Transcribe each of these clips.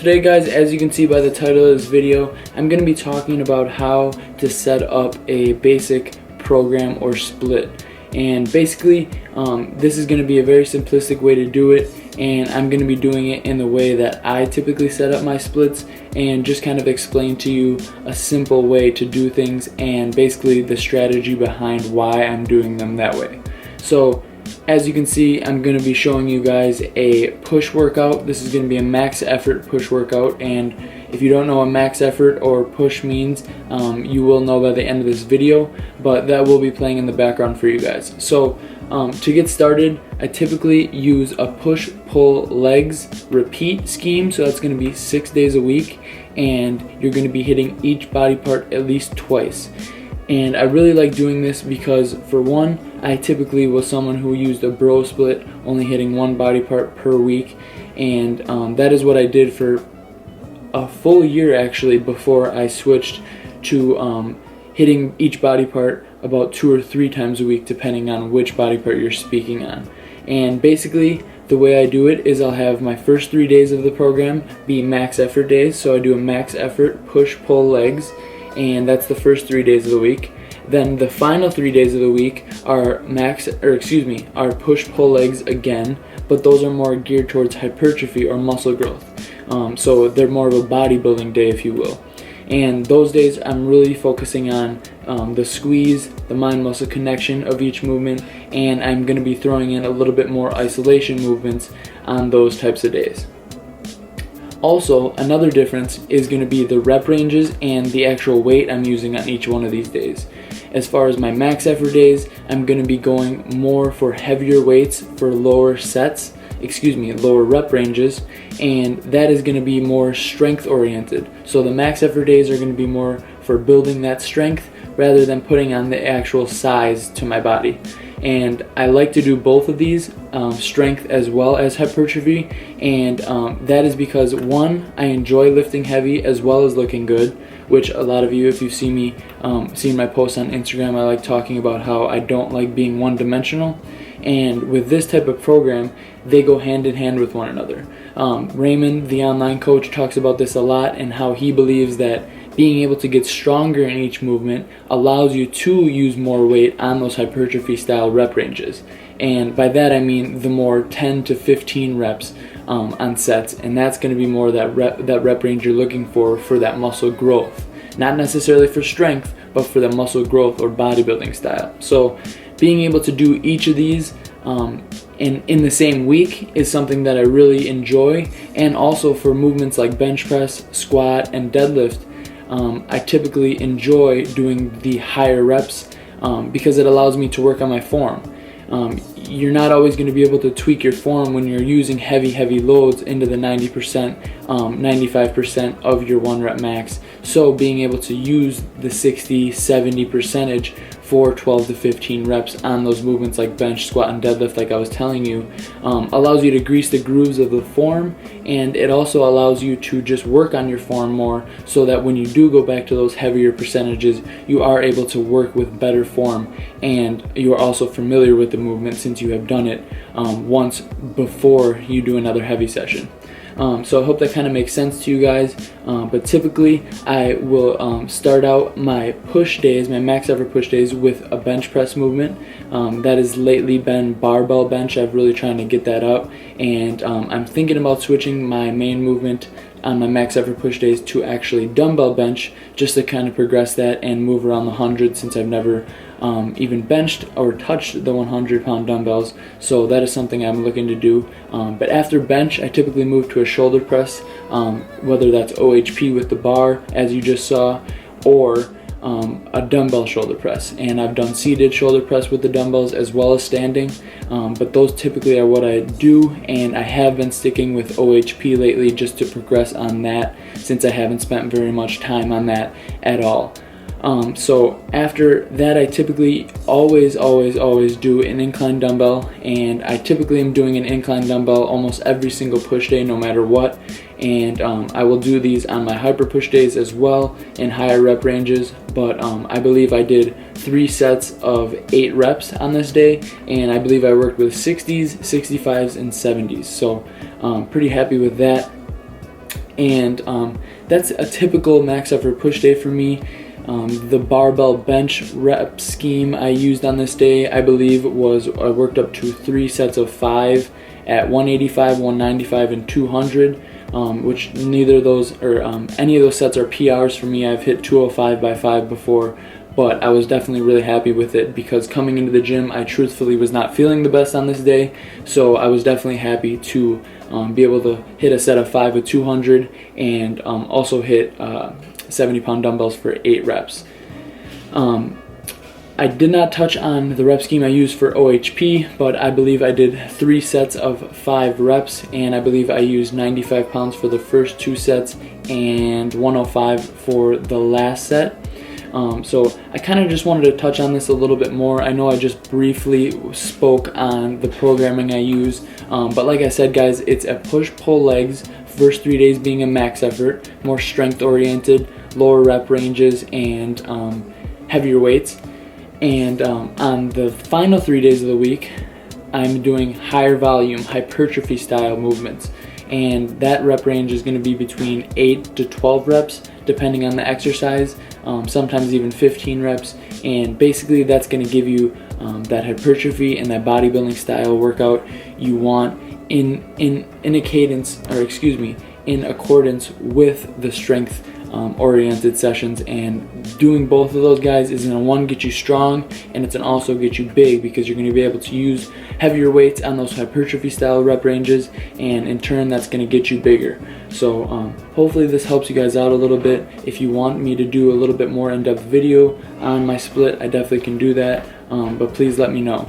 today guys, as you can see by the title of this video, I'm going to be talking about how to set up a basic program or split. And basically, this is going to be a very simplistic way to do it, and I'm going to be doing it in the way that I typically set up my splits, and just kind of explain to you a simple way to do things and basically the strategy behind why I'm doing them that way. So as you can see, I'm going to be showing you guys a push workout. This is going to be a max effort push workout, and if you don't know what max effort or push means, you will know by the end of this video, but that will be playing in the background for you guys. So to get started, I typically use a push pull legs repeat scheme, so that's going to be 6 days a week, and you're going to be hitting each body part at least twice. And I really like doing this because, for one, I typically was someone who used a bro split, only hitting one body part per week, and that is what I did for a full year actually before I switched to hitting each body part about 2 or 3 times a week, depending on which body part you're speaking on. And basically, the way I do it is I'll have my first 3 days of the program be max effort days, so I do a max effort push pull legs, and that's the first 3 days of the week. Then the final 3 days of the week are are push pull legs again, but those are more geared towards hypertrophy or muscle growth. So they're more of a bodybuilding day, if you will. And those days I'm really focusing on the squeeze, the mind-muscle connection of each movement, and I'm going to be throwing in a little bit more isolation movements on those types of days. Also, another difference is going to be the rep ranges and the actual weight I'm using on each one of these days. As far as my max effort days, I'm going to be going more for heavier weights for lower lower rep ranges, and that is going to be more strength oriented. So the max effort days are going to be more for building that strength rather than putting on the actual size to my body. And I like to do both of these, strength as well as hypertrophy, and that is because, one, I enjoy lifting heavy as well as looking good, which a lot of you, if you've seen me, seen my posts on Instagram, I like talking about how I don't like being one-dimensional. And with this type of program, they go hand in hand with one another. Raymond, the online coach, talks about this a lot, and how he believes that being able to get stronger in each movement allows you to use more weight on those hypertrophy style rep ranges. And by that I mean the more 10 to 15 reps on sets, and that's going to be more that rep range you're looking for that muscle growth. Not necessarily for strength, but for the muscle growth or bodybuilding style. So being able to do each of these in the same week is something that I really enjoy. And also for movements like bench press, squat, and deadlift, I typically enjoy doing the higher reps because it allows me to work on my form. You're not always going to be able to tweak your form when you're using heavy loads into the 90%, 95% of your 1 rep max. So being able to use the 60-70% for 12 to 15 reps on those movements like bench, squat, and deadlift, like I was telling you, allows you to grease the grooves of the form, and it also allows you to just work on your form more, so that when you do go back to those heavier percentages, you are able to work with better form, and you are also familiar with the movement since you have done it once before you do another heavy session. So I hope that kind of makes sense to you guys, but typically I will start out my push days, my max effort push days, with a bench press movement. That has lately been barbell bench. I've really trying to get that up, and I'm thinking about switching my main movement on my max effort push days to actually dumbbell bench, just to kind of progress that and move around the 100, since I've never even benched or touched the 100-pound dumbbells. So that is something I'm looking to do. But after bench, I typically move to a shoulder press, whether that's OHP with the bar, as you just saw, or a dumbbell shoulder press. And I've done seated shoulder press with the dumbbells as well as standing, but those typically are what I do, and I have been sticking with OHP lately just to progress on that, since I haven't spent very much time on that at all. So after that, I typically always do an incline dumbbell, and I typically am doing an incline dumbbell almost every single push day, no matter what. And I will do these on my hyper push days as well in higher rep ranges, but I believe I did 3 sets of 8 reps on this day, and I believe I worked with 60s, 65s, and 70s, so pretty happy with that. and that's a typical max effort push day for me. The barbell bench rep scheme I used on this day, I believe, was I worked up to 3 sets of 5 at 185, 195, and 200, which neither of those or any of those sets are PRs for me. I've hit 205 by 5 before, but I was definitely really happy with it because coming into the gym, I truthfully was not feeling the best on this day, so I was definitely happy to be able to hit a set of 5 with 200 and also hit 70-pound dumbbells for 8 reps. I did not touch on the rep scheme I used for OHP, but I believe I did 3 sets of 5 reps, and I believe I used 95 pounds for the first 2 sets and 105 for the last set. So I kind of just wanted to touch on this a little bit more. I know I just briefly spoke on the programming I use, but like I said, guys, it's a push-pull legs, first 3 days being a max effort, more strength oriented, lower rep ranges, and heavier weights. And on the final 3 days of the week, I'm doing higher volume, hypertrophy style movements. And that rep range is going to be between 8 to 12 reps, depending on the exercise, sometimes even 15 reps. And basically that's going to give you that hypertrophy and that bodybuilding style workout you want in a cadence, or excuse me, in accordance with the strength oriented sessions. And doing both of those, guys, is going to, one, get you strong, and it's going to also get you big because you're going to be able to use heavier weights on those hypertrophy style rep ranges, and in turn that's going to get you bigger. So hopefully this helps you guys out a little bit. If you want me to do a little bit more in-depth video on my split, I definitely can do that, but please let me know.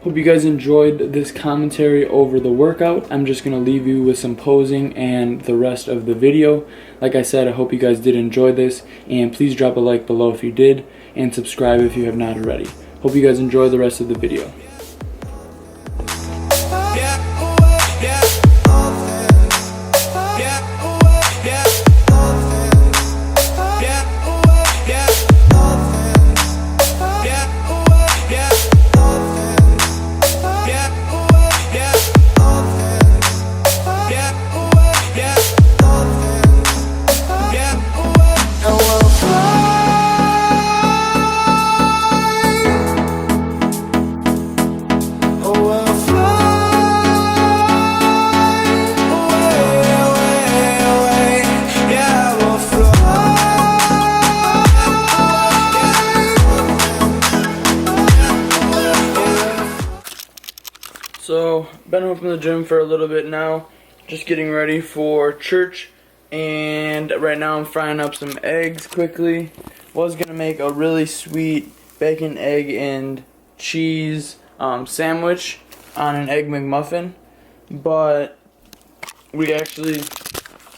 Hope you guys enjoyed this commentary over the workout. I'm just going to leave you with some posing and the rest of the video. Like I said, I hope you guys did enjoy this, and please drop a like below if you did, and subscribe if you have not already. Hope you guys enjoy the rest of the video. So, been home from the gym for a little bit now, just getting ready for church, and right now I'm frying up some eggs quickly. Was gonna make a really sweet bacon, egg, and cheese sandwich on an egg McMuffin, but we actually,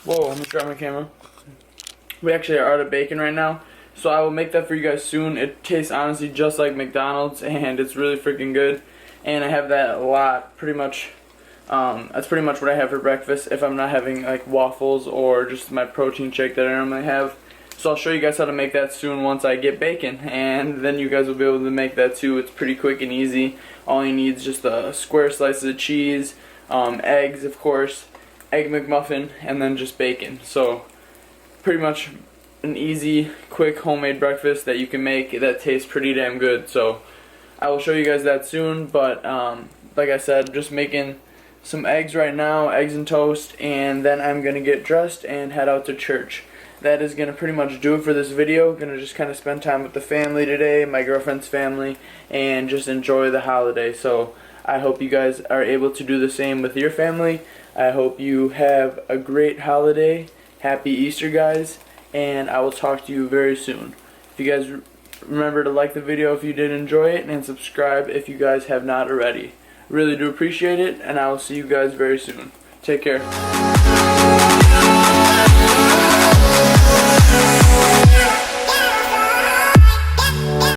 whoa, let me drop my camera. We actually are out of bacon right now, so I will make that for you guys soon. It tastes honestly just like McDonald's, and it's really freaking good. And I have that a lot, pretty much. That's pretty much what I have for breakfast if I'm not having like waffles or just my protein shake that I normally have. So I'll show you guys how to make that soon once I get bacon, and then you guys will be able to make that too. It's pretty quick and easy. All you need is just a square slices of cheese, eggs, of course, egg McMuffin, and then just bacon. So pretty much an easy, quick homemade breakfast that you can make that tastes pretty damn good. So I will show you guys that soon, but like I said, just making some eggs right now, eggs and toast, and then I'm going to get dressed and head out to church. That is going to pretty much do it for this video. Going to just kind of spend time with the family today, my girlfriend's family, and just enjoy the holiday. So I hope you guys are able to do the same with your family. I hope you have a great holiday. Happy Easter, guys, and I will talk to you very soon. If you guys remember to like the video if you did enjoy it, and subscribe if you guys have not already. Really do appreciate it, and I will see you guys very soon. Take care.